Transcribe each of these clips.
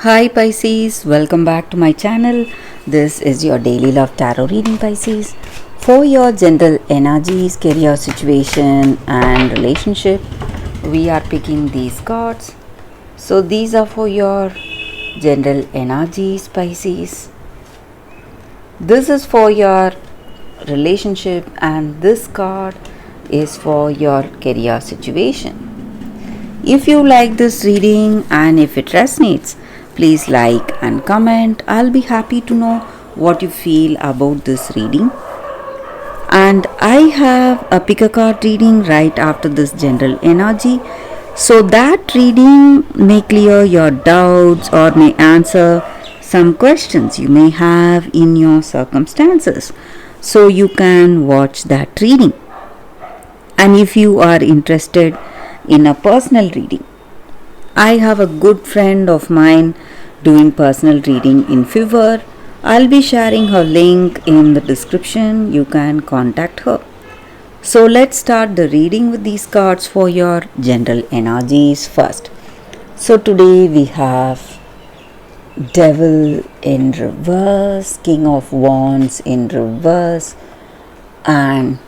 Hi Pisces, welcome back to my channel. This is your daily love tarot reading, Pisces. For your general energies, career situation and relationship, we are picking these cards. So these are for your general energies, Pisces. This is for your relationship and this card is for your career situation. If you like this reading and if it resonates, please like and comment. I'll be happy to know what you feel about this reading. And I have a pick a card reading right after this general energy. So that reading may clear your doubts or may answer some questions you may have in your circumstances. So you can watch that reading. And if you are interested in a personal reading, I have a good friend of mine doing personal reading in Fiverr. I'll be sharing her link in the description. You can contact her. So let's start the reading with these cards for your general energies first. So today we have Devil in reverse, King of Wands in reverse, and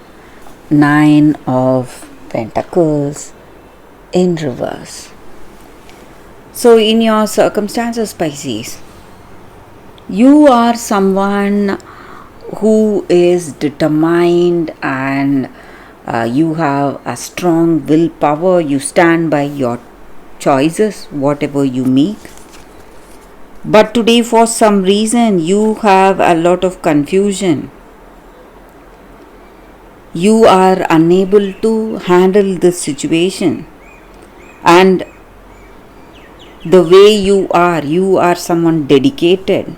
Nine of Pentacles in reverse. So in your circumstances, Pisces, you are someone who is determined and you have a strong willpower. You stand by your choices, whatever you make. But today, for some reason, you have a lot of confusion. You are unable to handle this situation. And the way you are someone dedicated.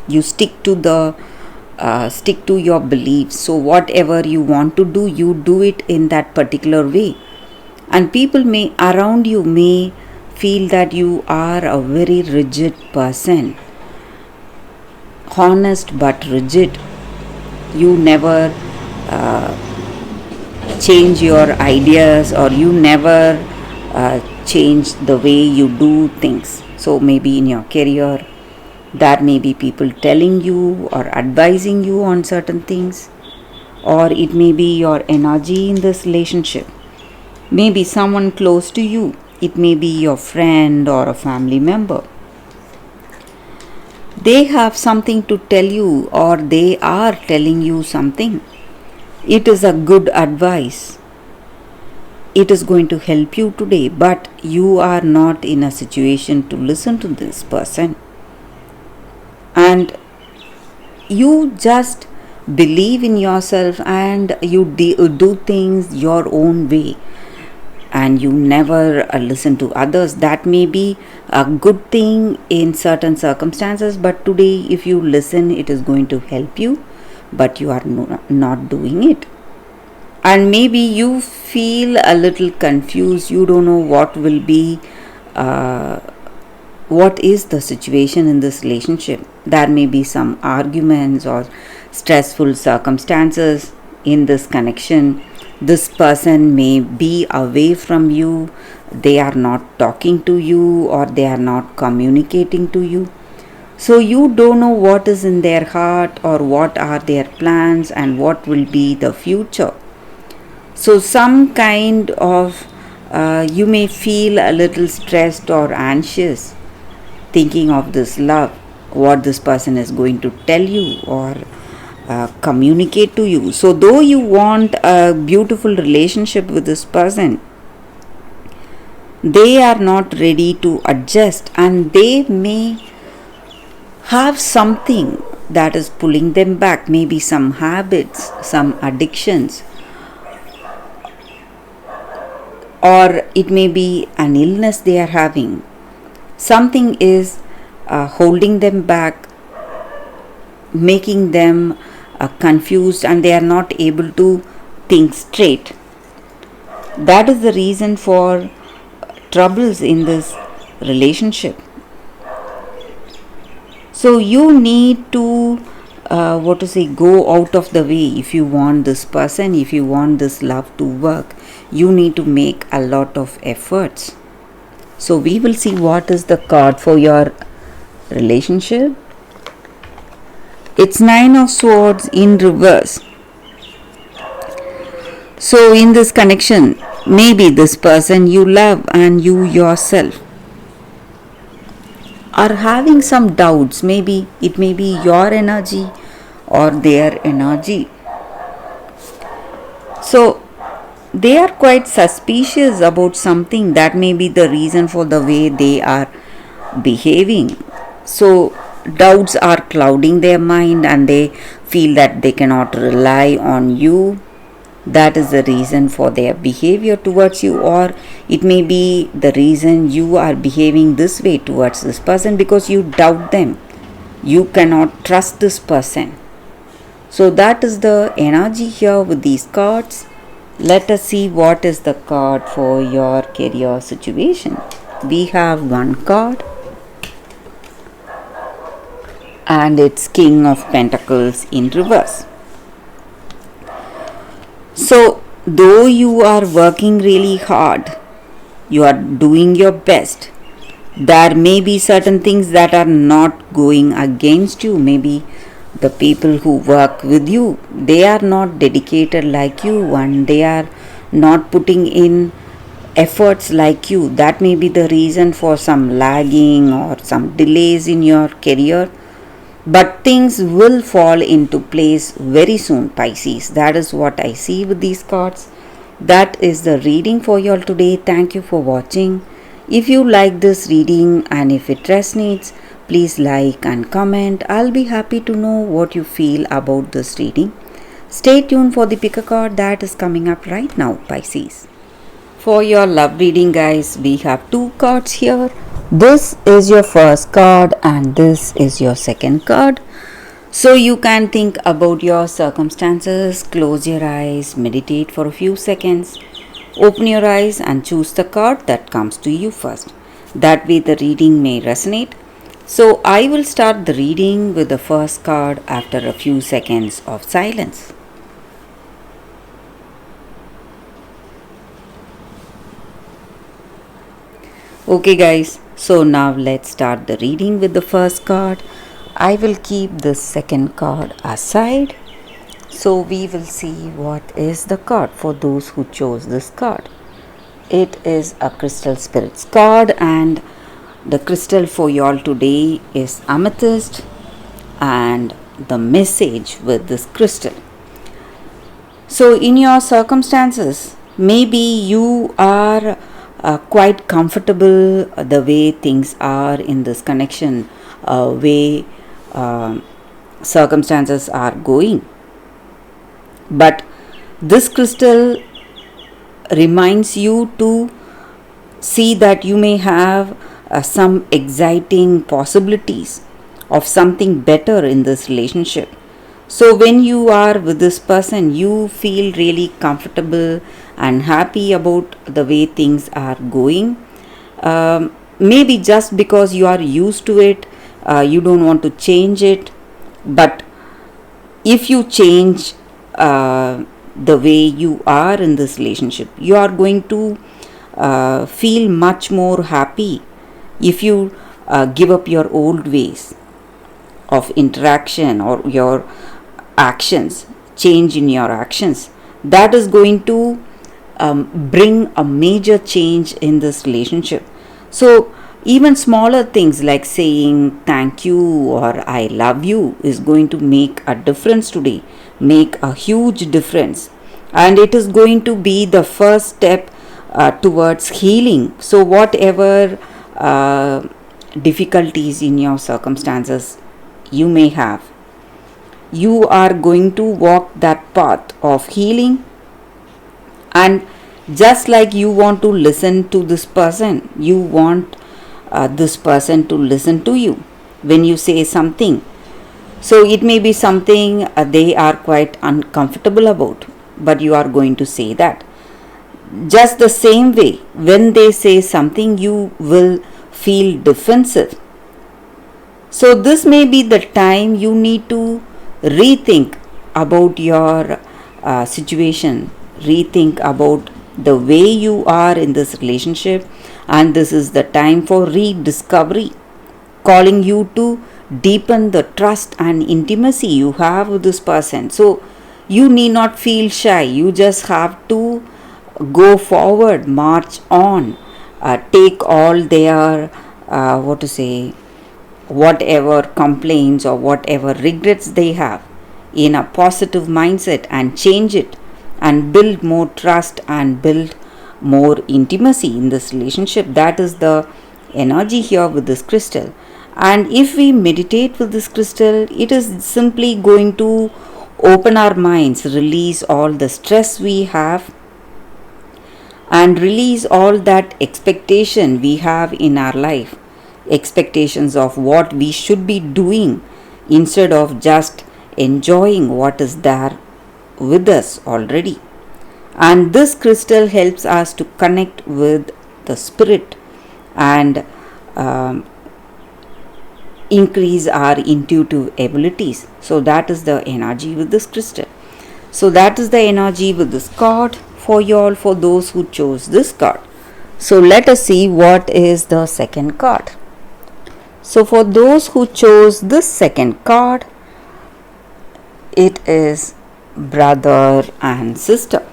You stick to your beliefs. So whatever you want to do, you do it in that particular way. And people around you may feel that you are a very rigid person, honest but rigid. You never change your ideas, or you never change the way you do things. So maybe in your career, there may be people telling you or advising you on certain things, or it may be your energy in this relationship. Maybe someone close to you. It may be your friend or a family member. They have something to tell you, or they are telling you something. It is a good advice. It is going to help you today, but you are not in a situation to listen to this person. And you just believe in yourself and you do things your own way. And you never listen to others. That may be a good thing in certain circumstances, but today if you listen, it is going to help you, but you are not doing it. And maybe you feel a little confused. You don't know what will be what is the situation in this relationship. There may be some arguments or stressful circumstances in this connection. This person may be away from you. They are not talking to you, or they are not communicating to you. So you don't know what is in their heart, or what are their plans, and what will be the future. So some kind of you may feel a little stressed or anxious thinking of this love, what this person is going to tell you or communicate to you. So though you want a beautiful relationship with this person, they are not ready to adjust, and they may have something that is pulling them back. Maybe some habits, some addictions, or it may be an illness they are having. Something is holding them back, making them confused, and they are not able to think straight. That is the reason for troubles in this relationship. So you need to go out of the way. If you want this person, if you want this love to work, you need to make a lot of efforts. So we will see what is the card for your relationship. It's Nine of Swords in reverse. So, in this connection, maybe this person you love and you yourself are having some doubts. Maybe it may be your energy or their energy. So, they are quite suspicious about something. That may be the reason for the way they are behaving. So, doubts are clouding their mind and they feel that they cannot rely on you. That is the reason for their behavior towards you, or it may be the reason you are behaving this way towards this person because you doubt them. You cannot trust this person. So, that is the energy here with these cards. Let us see what is the card for your career situation. We have one card, and it's King of Pentacles in reverse. So, though you are working really hard, you are doing your best, there may be certain things that are not going against you. Maybe the people who work with you, they are not dedicated like you and they are not putting in efforts like you. That may be the reason for some lagging or some delays in your career. But things will fall into place very soon, Pisces. That is what I see with these cards. That is the reading for you all today. Thank you for watching. If you like this reading and if it resonates, please like and comment. I'll be happy to know what you feel about this reading. Stay tuned for the pick a card that is coming up right now, Pisces. For your love reading, guys, we have two cards here. This is your first card and this is your second card. So you can think about your circumstances, close your eyes, meditate for a few seconds, open your eyes and choose the card that comes to you first. That way the reading may resonate. So I will start the reading with the first card after a few seconds of silence. Okay guys, so now let's start the reading with the first card. I will keep the second card aside. So we will see what is the card for those who chose this card. It is a Crystal Spirits card and the crystal for y'all today is amethyst, and the message with this crystal. So in your circumstances, maybe you are quite comfortable the way things are in this connection, way circumstances are going. But this crystal reminds you to see that you may have some exciting possibilities of something better in this relationship. So when you are with this person, you feel really comfortable and happy about the way things are going. Maybe just because you are used to it, you don't want to change it. But if you change the way you are in this relationship, you are going to feel much more happy if you give up your old ways of interaction or your actions, change in your actions. That is going to bring a major change in this relationship. So even smaller things like saying thank you or I love you is going to make a difference today, make a huge difference, and it is going to be the first step towards healing. So whatever difficulties in your circumstances you may have, you are going to walk that path of healing. And just like you want to listen to this person, you want this person to listen to you when you say something. So it may be something they are quite uncomfortable about, but you are going to say that. Just the same way, when they say something, you will feel defensive. So this may be the time you need to rethink about your situation, rethink about the way you are in this relationship, and this is the time for rediscovery. calling you to deepen the trust and intimacy you have with this person. So you need not feel shy, you just have to go forward, march on, take all their whatever complaints or whatever regrets they have in a positive mindset and change it and build more trust and build more intimacy in this relationship. That is the energy here with this crystal. And if we meditate with this crystal, it is simply going to open our minds, release all the stress we have, and release all that expectation we have in our life, expectations of what we should be doing instead of just enjoying what is there with us already. And this crystal helps us to connect with the spirit and increase our intuitive abilities. So that is the energy with this crystal. So that is the energy with this card for you all, for those who chose this card. So let us see what is the second card. So for those who chose this second card, it is brother and sister.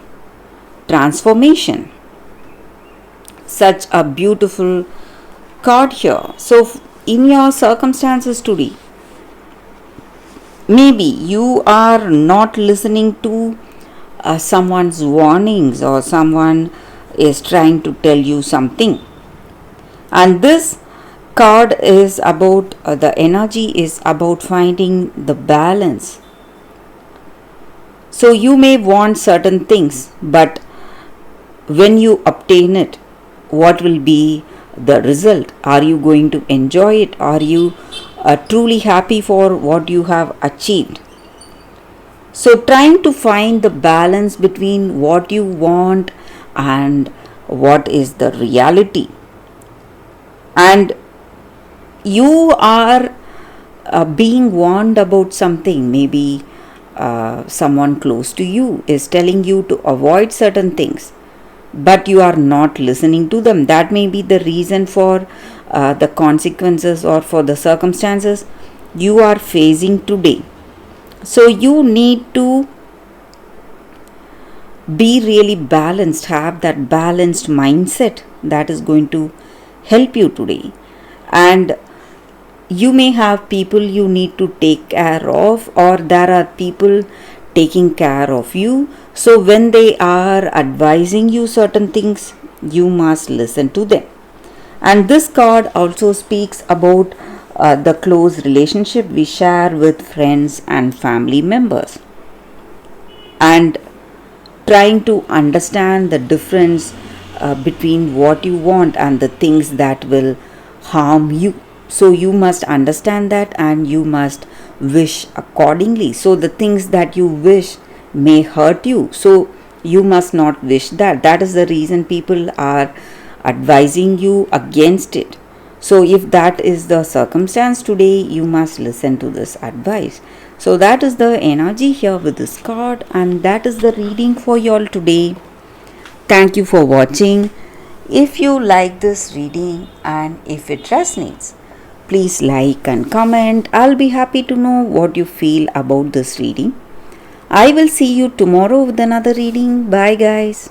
Transformation. Such a beautiful card here. So in your circumstances today, maybe you are not listening to someone's warnings, or someone is trying to tell you something. And this card is about the energy is about finding the balance. So you may want certain things, but when you obtain it, what will be the result? Are you going to enjoy it? Are you truly happy for what you have achieved? So trying to find the balance between what you want and what is the reality. And you are being warned about something. Maybe someone close to you is telling you to avoid certain things, but you are not listening to them. That may be the reason for the consequences or for the circumstances you are facing today. So you need to be really balanced, have that balanced mindset that is going to help you today. And you may have people you need to take care of, or there are people taking care of you. So when they are advising you certain things, you must listen to them. And this card also speaks about the close relationship we share with friends and family members, and trying to understand the difference between what you want and the things that will harm you. So you must understand that, and you must wish accordingly. So the things that you wish may hurt you, so you must not wish that. That is the reason people are advising you against it. So if that is the circumstance today, you must listen to this advice. So that is the energy here with this card, and that is the reading for you all today. Thank you for watching. If you like this reading and if it resonates, please like and comment. I'll be happy to know what you feel about this reading. I will see you tomorrow with another reading. Bye guys.